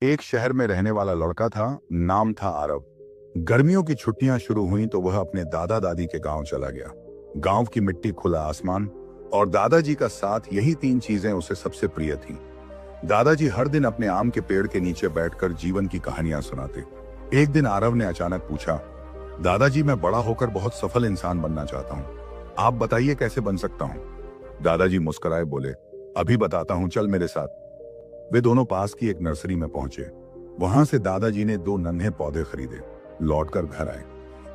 एक शहर में रहने वाला लड़का था, नाम था आरव। गर्मियों की छुट्टियां शुरू हुई तो वह अपने दादा दादी के गांव चला गया। गांव की मिट्टी, खुला आसमान और दादाजी का साथ, यही तीन चीजें उसे सबसे प्रिय थीं। दादाजी हर दिन अपने आम के पेड़ के नीचे बैठकर जीवन की कहानियां सुनाते। एक दिन आरव ने अचानक पूछा, दादाजी मैं बड़ा होकर बहुत सफल इंसान बनना चाहता हूँ, आप बताइए कैसे बन सकता हूँ। दादाजी मुस्कुराए बोले, अभी बताता हूँ, चल मेरे साथ। वे दोनों पास की एक नर्सरी में पहुंचे। वहां से दादाजी ने दो नन्हे पौधे खरीदे। लौटकर घर आए।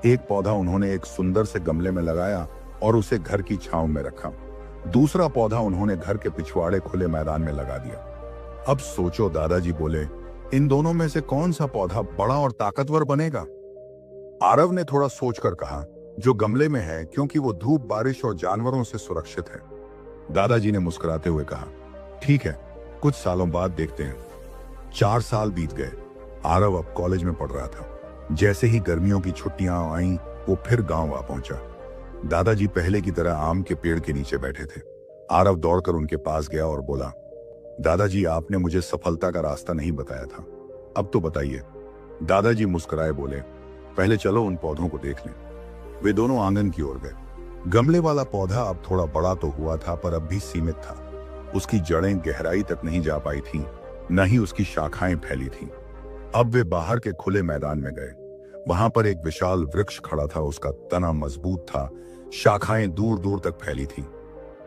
एक पौधा उन्होंने एक सुंदर से गमले में लगाया और उसे घर की छांव में रखा। दूसरा पौधा उन्होंने घर के पिछवाड़े खुले मैदान में लगा दिया। अब सोचो, दादाजी बोले, इन दोनों में से कौन सा पौधा बड़ा और ताकतवर बनेगा। आरव ने थोड़ा सोचकर कहा, जो गमले में है, क्योंकि वो धूप, बारिश और जानवरों से सुरक्षित है। दादाजी ने मुस्कुराते हुए कहा, ठीक है, कुछ सालों बाद देखते हैं। 4 साल बीत गए। आरव अब कॉलेज में पढ़ रहा था। जैसे ही गर्मियों की छुट्टियां आईं, वो फिर गांव आ पहुंचा। दादाजी पहले की तरह आम के पेड़ के नीचे बैठे थे। आरव दौड़कर उनके पास गया और बोला, दादाजी आपने मुझे सफलता का रास्ता नहीं बताया था, अब तो बताइए। दादाजी मुस्कुराए बोले, पहले चलो उन पौधों को देख लें। वे दोनों आंगन की ओर गए। गमले वाला पौधा अब थोड़ा बड़ा तो हुआ था, पर अब भी सीमित था। उसकी जड़ें गहराई तक नहीं जा पाई थीं, न ही उसकी शाखाएं फैली थीं। अब वे बाहर के खुले मैदान में गए। वहां पर एक विशाल वृक्ष खड़ा था। उसका तना मजबूत था, शाखाएं दूर दूर तक फैली थीं।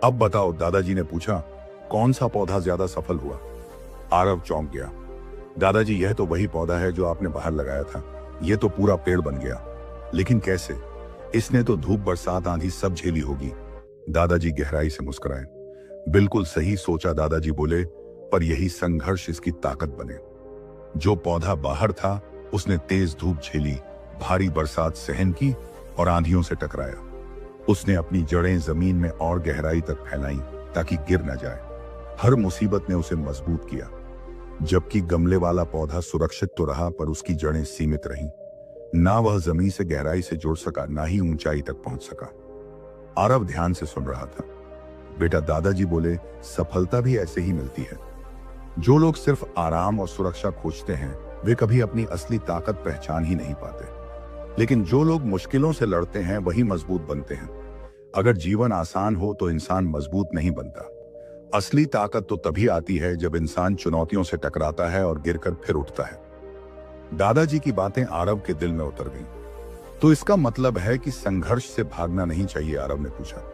अब बताओ, दादाजी ने पूछा, कौन सा पौधा ज्यादा सफल हुआ। आरव चौंक गया। दादाजी, यह तो वही पौधा है जो आपने बाहर लगाया था। यह तो पूरा पेड़ बन गया। लेकिन कैसे? इसने तो धूप, बरसात, आंधी सब झेली होगी। दादाजी गहराई से मुस्कुराए। बिल्कुल सही सोचा, दादाजी बोले, पर यही संघर्ष इसकी ताकत बने। जो पौधा बाहर था, उसने तेज धूप झेली, भारी बरसात सहन की और आंधियों से टकराया। उसने अपनी जड़ें जमीन में और गहराई तक फैलाई ताकि गिर न जाए। हर मुसीबत ने उसे मजबूत किया। जबकि गमले वाला पौधा सुरक्षित तो रहा, पर उसकी जड़ें सीमित रहीं। ना वह जमीन से गहराई से जुड़ सका, ना ही ऊंचाई तक पहुंच सका। आरव ध्यान से सुन रहा था। बेटा, दादाजी बोले, सफलता भी ऐसे ही मिलती है। जो लोग सिर्फ आराम और सुरक्षा खोजते हैं, वे कभी अपनी असली ताकत पहचान ही नहीं पाते। लेकिन जो लोग मुश्किलों से लड़ते हैं, वही मजबूत बनते हैं। अगर जीवन आसान हो तो इंसान मजबूत नहीं बनता। असली ताकत तो तभी आती है जब इंसान चुनौतियों से टकराता है और गिरकर फिर उठता है। दादाजी की बातें आरव के दिल में उतर गईं। तो इसका मतलब है कि संघर्ष से भागना नहीं चाहिए? आरव ने पूछा।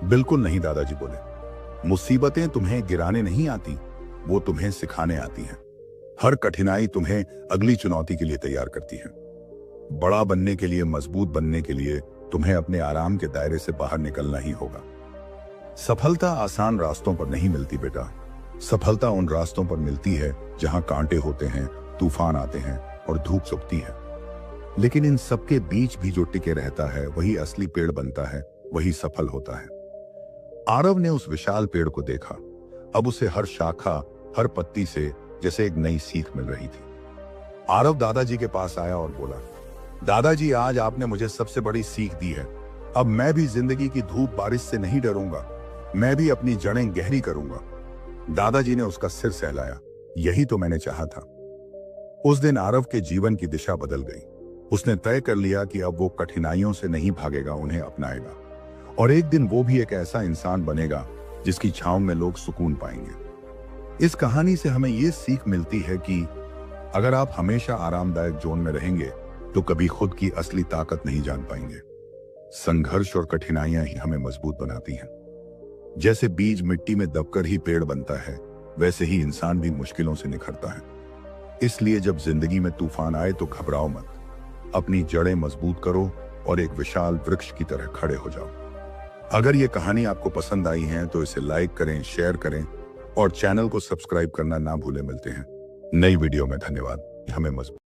बिल्कुल नहीं, दादाजी बोले। मुसीबतें तुम्हें गिराने नहीं आती, वो तुम्हें सिखाने आती हैं। हर कठिनाई तुम्हें अगली चुनौती के लिए तैयार करती है। बड़ा बनने के लिए, मजबूत बनने के लिए तुम्हें अपने आराम के दायरे से बाहर निकलना ही होगा। सफलता आसान रास्तों पर नहीं मिलती बेटा। सफलता उन रास्तों पर मिलती है जहां कांटे होते हैं, तूफान आते हैं और धूप चुभती है। लेकिन इन सबके बीच भी जो टिके रहता है, वही असली पेड़ बनता है, वही सफल होता है। आरव ने उस विशाल पेड़ को देखा। अब उसे हर शाखा, हर पत्ती से जैसे एक नई सीख मिल रही थी। आरव दादाजी के पास आया और बोला, दादाजी, आज आपने मुझे सबसे बड़ी सीख दी है। अब मैं भी जिंदगी की धूप, बारिश से नहीं डरूंगा। मैं भी अपनी जड़ें गहरी करूंगा। दादाजी ने उसका सिर सहलाया। यही तो मैंने चाहा था। उस दिन आरव के जीवन की दिशा बदल गई। उसने तय कर लिया कि अब वो कठिनाइयों से नहीं भागेगा, उन्हें अपनाएगा। और एक दिन वो भी एक ऐसा इंसान बनेगा जिसकी छांव में लोग सुकून पाएंगे। इस कहानी से हमें ये सीख मिलती है कि अगर आप हमेशा आरामदायक जोन में रहेंगे तो कभी खुद की असली ताकत नहीं जान पाएंगे। संघर्ष और कठिनाइयां ही हमें मजबूत बनाती हैं। जैसे बीज मिट्टी में दबकर ही पेड़ बनता है, वैसे ही इंसान भी मुश्किलों से निखरता है। इसलिए जब जिंदगी में तूफान आए तो घबराओ मत। अपनी जड़ें मजबूत करो और एक विशाल वृक्ष की तरह खड़े हो जाओ। अगर ये कहानी आपको पसंद आई है तो इसे लाइक करें, शेयर करें और चैनल को सब्सक्राइब करना ना भूलें। मिलते हैं नई वीडियो में। धन्यवाद। हमें मजबूत